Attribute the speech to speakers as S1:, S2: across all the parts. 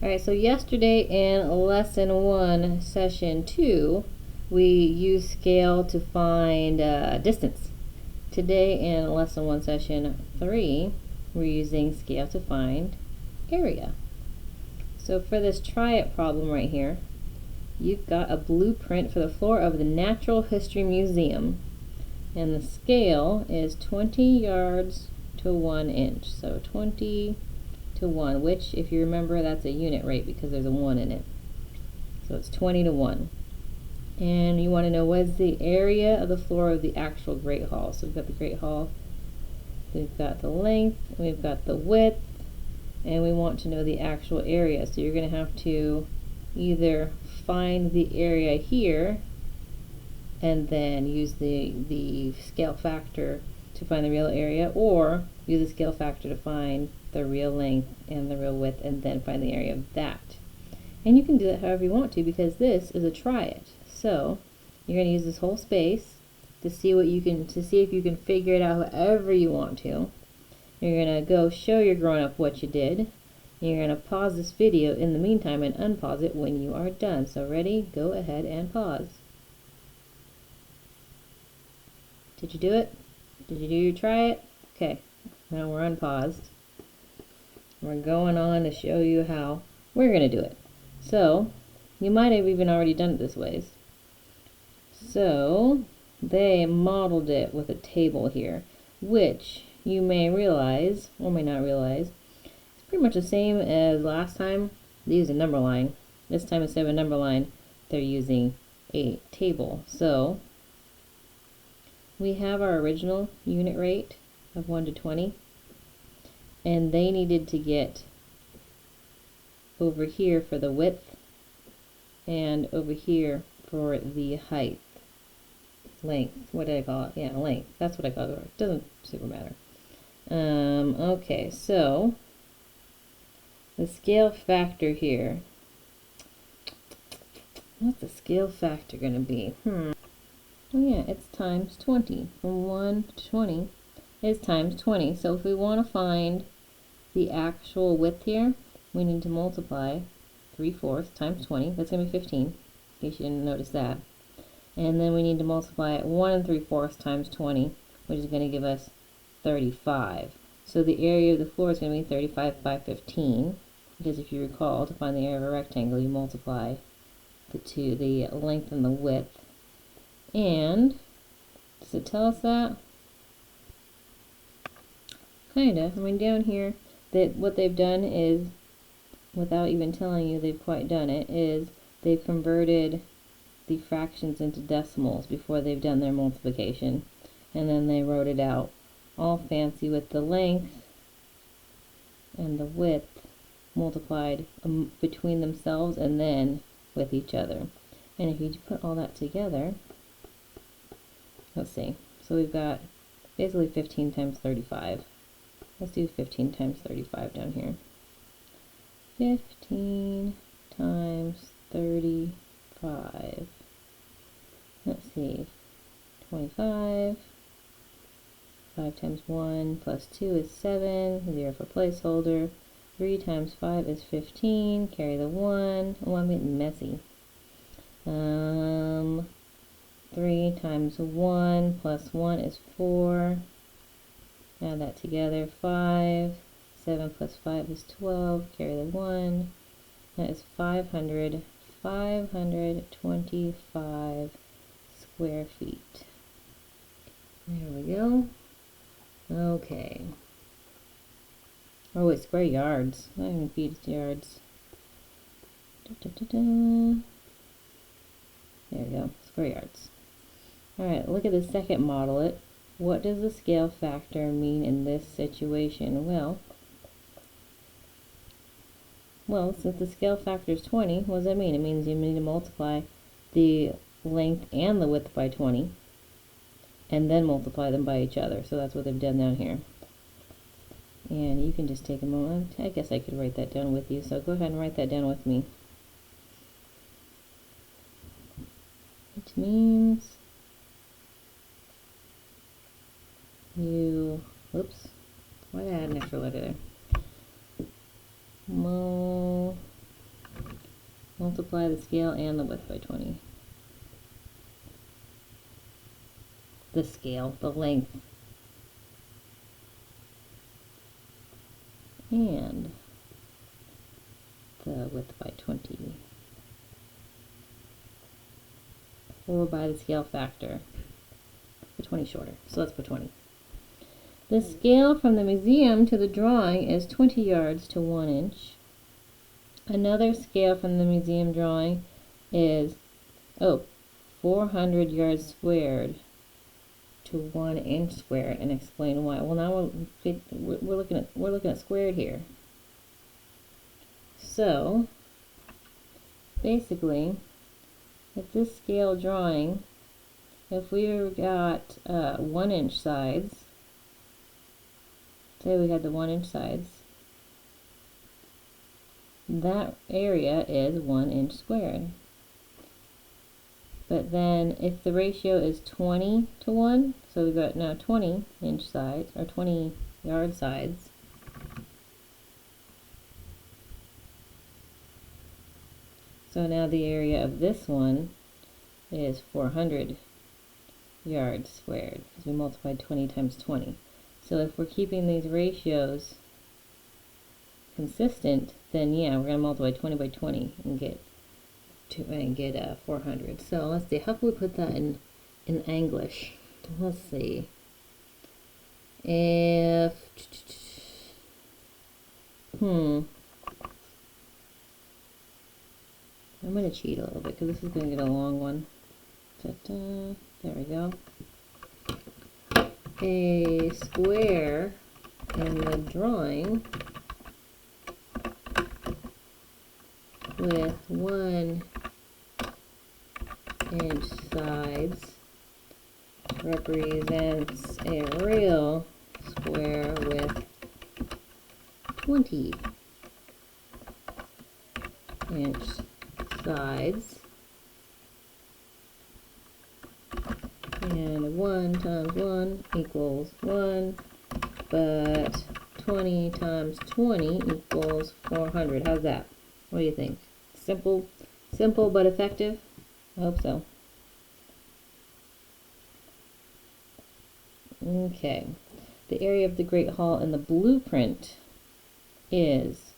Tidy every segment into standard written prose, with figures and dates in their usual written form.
S1: Alright, so yesterday in lesson 1, session 2, we used scale to find distance. Today in lesson 1, session 3, we're using scale to find area. So for this try it problem right here, you've got a blueprint for the floor of the Natural History Museum, and the scale is 20 yards to 1 inch. So 20 to 1, which, if you remember, that's a unit rate because there's a 1 in it. So it's 20 to 1. And you want to know what is the area of the floor of the actual Great Hall. So we've got the Great Hall, we've got the length, we've got the width, and we want to know the actual area. So you're going to have to either find the area here and then use the scale factor to find the real area, or use the scale factor to find the real length and the real width and then find the area of that. And you can do that however you want to, because this is a try it. So you're going to use this whole space to see what you can, to see if you can figure it out however you want to. You're going to go show your grown up what you did. You're going to pause this video in the meantime and unpause it when you are done. So ready? Go ahead and pause. Did you do it? Did you do your try it? Okay, now we're unpaused. We're going on to show you how we're going to do it. So, you might have even already done it this ways. So, they modeled it with a table here, which you may realize, or may not realize, is pretty much the same as last time. They used a number line. This time instead of a number line, they're using a table. So, we have our original unit rate of 1 to 20, and they needed to get over here for the width and over here for the height. Length. What did I call it? Yeah, length. That's what I call it. It doesn't super matter. Okay, so the scale factor here. What's the scale factor going to be? Oh yeah, it's times 20. From 1 to 20 is times 20. So if we want to find the actual width here, we need to multiply 3/4 times 20. That's going to be 15, in case you didn't notice that. And then we need to multiply 1 3/4 times 20, which is going to give us 35. So the area of the floor is going to be 35 by 15, because if you recall, to find the area of a rectangle, you multiply the length and the width. And does it tell us that? Kinda. I mean, down here, that what they've done is, without even telling you they've quite done it, is they've converted the fractions into decimals before they've done their multiplication, and then they wrote it out all fancy with the length and the width multiplied between themselves and then with each other. And if you put all that together, let's see, so we've got basically 15 times 35. Let's do 15 times 35 down here. 15 times 35. Let's see, 25. 5 times 1 plus 2 is 7. 0 for placeholder. 3 times 5 is 15. Carry the 1. Oh, I'm getting messy. 3 times 1 plus 1 is 4. Add that together. 5. 7 plus 5 is 12. Carry the 1. That is 525 square feet. There we go. Okay. Oh, it's square yards. Not even feet, it's yards. There we go. Square yards. Alright, look at the second model it. What does the scale factor mean in this situation? Well, since the scale factor is 20, what does that mean? It means you need to multiply the length and the width by 20, and then multiply them by each other. So that's what they've done down here. And you can just take a moment. I guess I could write that down with you, so go ahead and write that down with me. Which means you, whoops, why did I add an extra letter there? Multiply the scale and the width by 20. The scale, the length. And the width by 20. Or by the scale factor. The 20 shorter. So let's put 20. The scale from the museum to the drawing is 20 yards to 1 inch. Another scale from the museum drawing is 400 yards squared to 1 inch squared, and explain why. Well, now we're looking at squared here. So basically, if this scale drawing, if we got 1 inch sides, say we had the 1 inch sides, that area is 1 inch squared. But then if the ratio is 20 to 1, so we've got now 20 inch sides, or 20 yard sides, so now the area of this one is 400 yards squared, because we multiplied 20 times 20. So if we're keeping these ratios consistent, then yeah, we're going to multiply 20 by 20 and get 400. So let's see, how can we put that in English? Let's see. If I'm going to cheat a little bit because this is going to get a long one. Ta-da. There we go. A square in the drawing with 1 inch sides represents a real square with 20 inch sides, and 1 times 1 equals 1, but 20 times 20 equals 400. How's that? What do you think? Simple but effective? I hope so. Okay. The area of the Great Hall in the blueprint is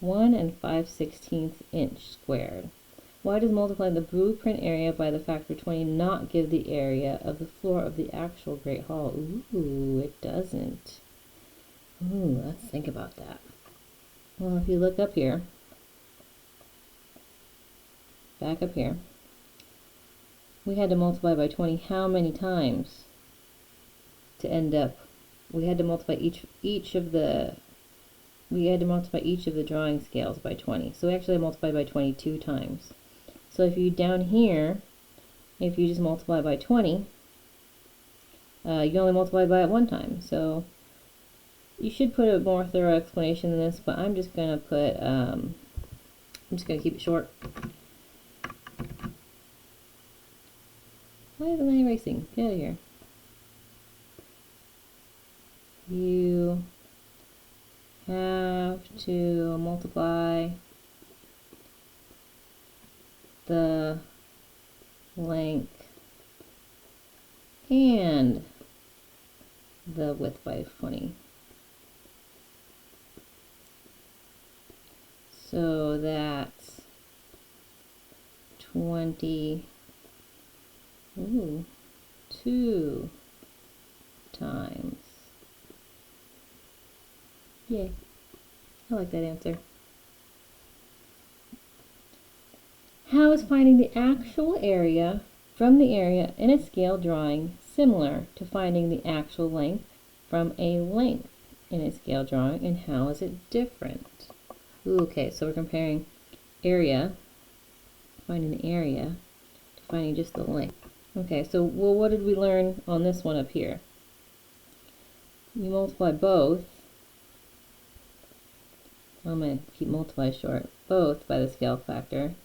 S1: 1 5/16 inch squared. Why does multiplying the blueprint area by the factor 20 not give the area of the floor of the actual Great Hall? Ooh, it doesn't. Ooh, let's think about that. Well, if you look up here, back up here, we had to multiply by 20 how many times to end up? We had to multiply each of the drawing scales by 20. So we actually multiplied by 22 times. So if you down here, if you just multiply by 20, you only multiply by it 1 time. So you should put a more thorough explanation than this, but I'm just gonna put I'm just gonna keep it short. Why isn't it erasing? Get out of here. You have to multiply the length and the width by 20. So that's 22 times. Yay. I like that answer. How is finding the actual area from the area in a scale drawing similar to finding the actual length from a length in a scale drawing, and how is it different? Okay, so we're comparing area, finding the area, to finding just the length. Okay, so well, what did we learn on this one up here? You multiply both. I'm going to keep multiply short. Both by the scale factor.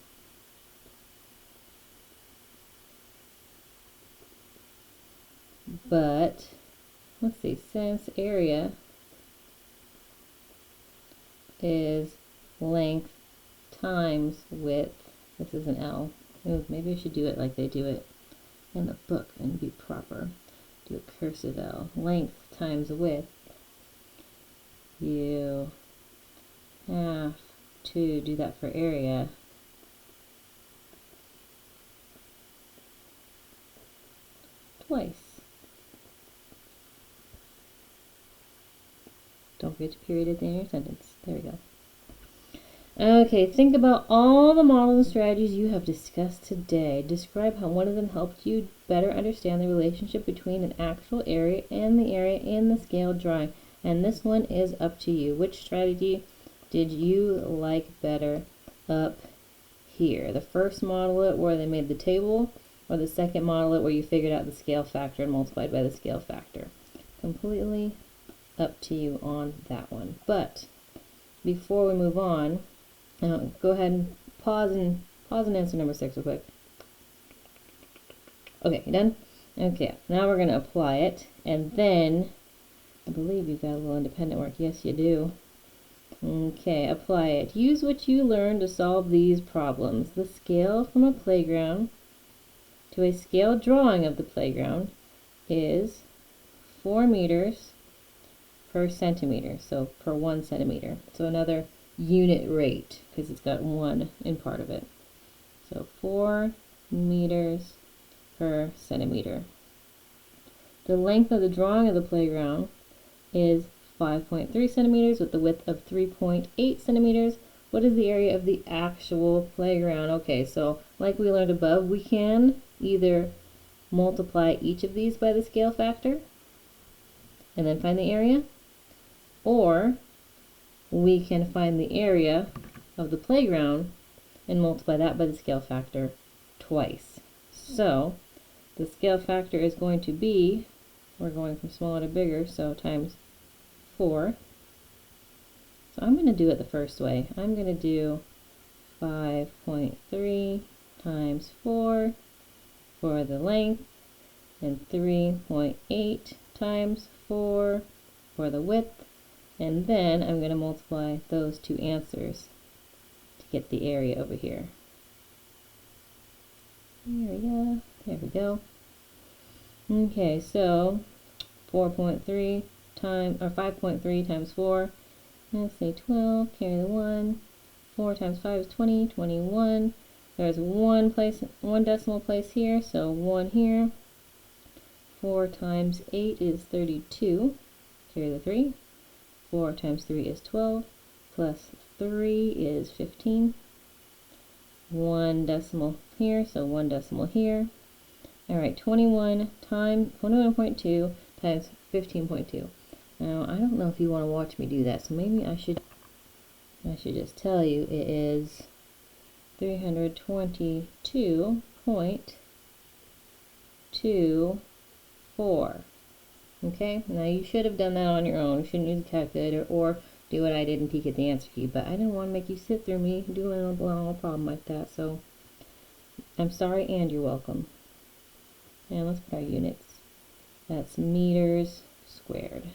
S1: But, let's see, since area is length times width, This is an L. Ooh, maybe I should do it like they do it in the book and be proper. Do a cursive L. Length times width. You have to do that for area. Twice. Don't forget to period at the end of your sentence. There we go. Okay, think about all the models and strategies you have discussed today. Describe how one of them helped you better understand the relationship between an actual area and the area in the scale drawing. And this one is up to you. Which strategy did you like better up here? The first model it where they made the table, or the second model it where you figured out the scale factor and multiplied by the scale factor? Completely up to you on that one. But before we move on, go ahead and pause and answer number 6 real quick. Okay, you done? Okay, now we're going to apply it, and then I believe you've got a little independent work. Yes, you do. Okay, apply it. Use what you learned to solve these problems. The scale from a playground to a scale drawing of the playground is 4 meters per centimeter, so per 1 centimeter. So another unit rate, because it's got 1 in part of it. So 4 meters per centimeter. The length of the drawing of the playground is 5.3 centimeters with the width of 3.8 centimeters. What is the area of the actual playground? Okay, so like we learned above, we can either multiply each of these by the scale factor and then find the area, or we can find the area of the playground and multiply that by the scale factor twice. So the scale factor is going to be, we're going from smaller to bigger, so times 4. So I'm going to do it the first way. I'm going to do 5.3 times 4 for the length, and 3.8 times 4 for the width, and then I'm going to multiply those two answers to get the area over here. There we go. There we go. Okay, so 4.3 times, or 5.3 times 4, let's say 12, carry the 1, 4 times 5 is 20, 21, there's one decimal place here, so 1 here, 4 times 8 is 32, carry the 3, 4 times 3 is 12, plus 3 is 15, 1 decimal here, so 1 decimal here. Alright, 21.2 times 15.2. Now, I don't know if you want to watch me do that, so maybe I should just tell you it is 322.24. Okay, now you should have done that on your own. You shouldn't use a calculator or do what I did and peek at the answer key, but I didn't want to make you sit through me doing a long problem like that, so I'm sorry and you're welcome. And let's put our units. That's meters squared.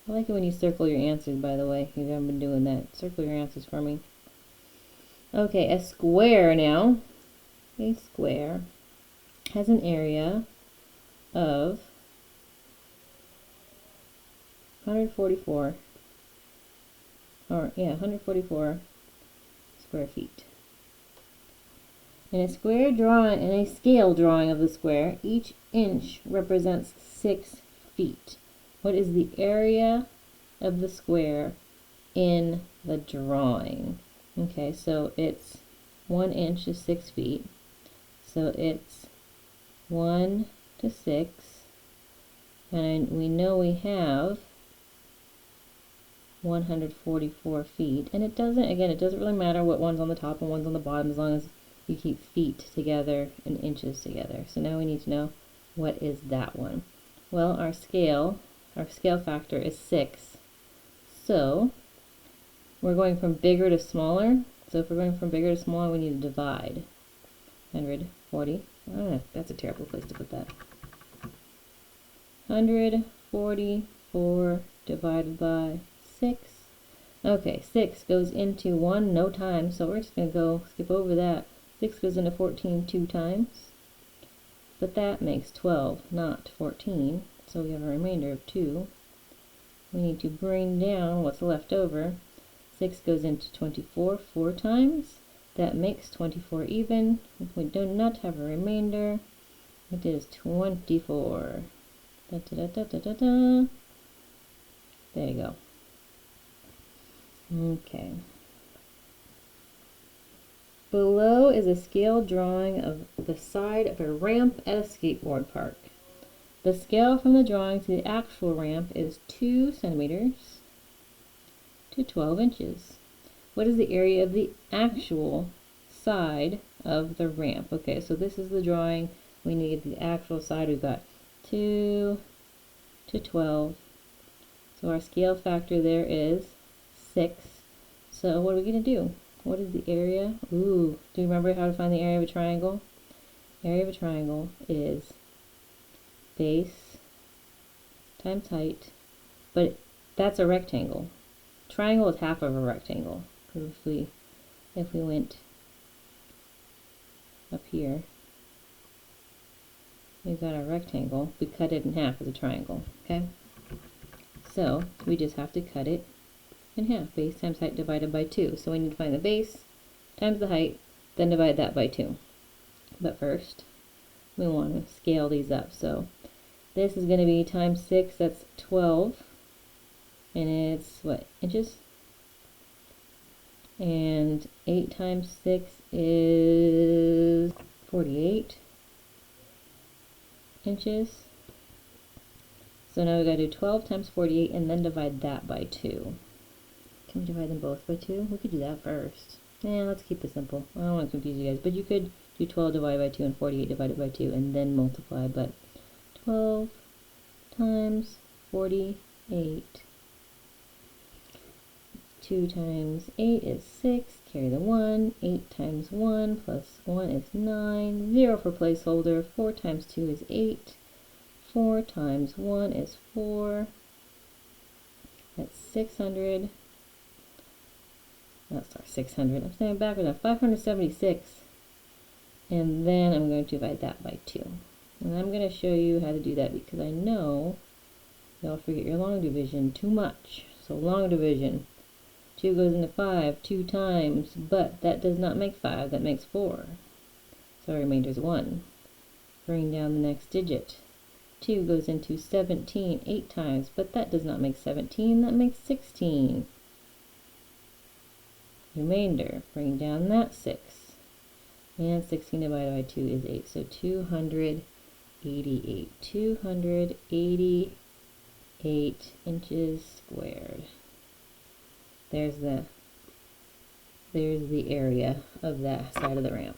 S1: I like it when you circle your answers, by the way, if you haven't been doing that. Circle your answers for me. Okay, a square now. A square has an area of 144 square feet. In a scale drawing of the square, each inch represents 6 feet. What is the area of the square in the drawing? Okay, so it's 1 inch is 6 feet. So it's 1 to 6. And we know we have 144 feet. And it doesn't really matter what one's on the top and one's on the bottom as long as you keep feet together and inches together. So now we need to know what is that one. Well, our scale factor is 6. So we're going from bigger to smaller. So if we're going from bigger to smaller, we need to divide. 140. Oh, that's a terrible place to put that. 144 divided by 6. Okay, 6 goes into 1 no time, so we're just going to go skip over that. 6 goes into 14 2 times, but that makes 12, not 14, so we have a remainder of 2. We need to bring down what's left over. 6 goes into 24 4 times, that makes 24 even. If we do not have a remainder, it is 24. Da, da, da, da, da, da. There you go. Okay. Below is a scale drawing of the side of a ramp at a skateboard park. The scale from the drawing to the actual ramp is 2 centimeters to 12 inches. What is the area of the actual side of the ramp? Okay, so this is the drawing. We need the actual side. We've got 2 to 12. So our scale factor there is 6. So what are we going to do? What is the area? Ooh, do you remember how to find the area of a triangle? Area of a triangle is base times height, but that's a rectangle. Triangle is half of a rectangle. Because if we went up here, we've got our rectangle. We cut it in half as a triangle. Okay, so we just have to cut it in half. Base times height divided by 2. So we need to find the base times the height, then divide that by 2. But first, we want to scale these up. So this is going to be times 6, that's 12. And it's, what, inches? And 8 times 6 is 48 inches. So now we've got to do 12 times 48 and then divide that by 2. Can we divide them both by 2? We could do that first. Yeah, let's keep it simple. I don't want to confuse you guys, but you could do 12 divided by 2 and 48 divided by 2 and then multiply, but 12 times 48. 2 times 8 is 6, carry the 1, 8 times 1 plus 1 is 9, 0 for placeholder, 4 times 2 is 8, 4 times 1 is 4, that's 600, oh sorry, 600, I'm saying backwards now, 576, and then I'm going to divide that by 2. And I'm going to show you how to do that because I know y'all forget your long division too much. So long division. 2 goes into 5 2 times, but that does not make 5, that makes 4. So our remainder is 1. Bring down the next digit. 2 goes into 17 8 times, but that does not make 17, that makes 16. Remainder, bring down that 6. And 16 divided by 2 is 8, so 288. 288 inches squared. There's the area of that side of the ramp.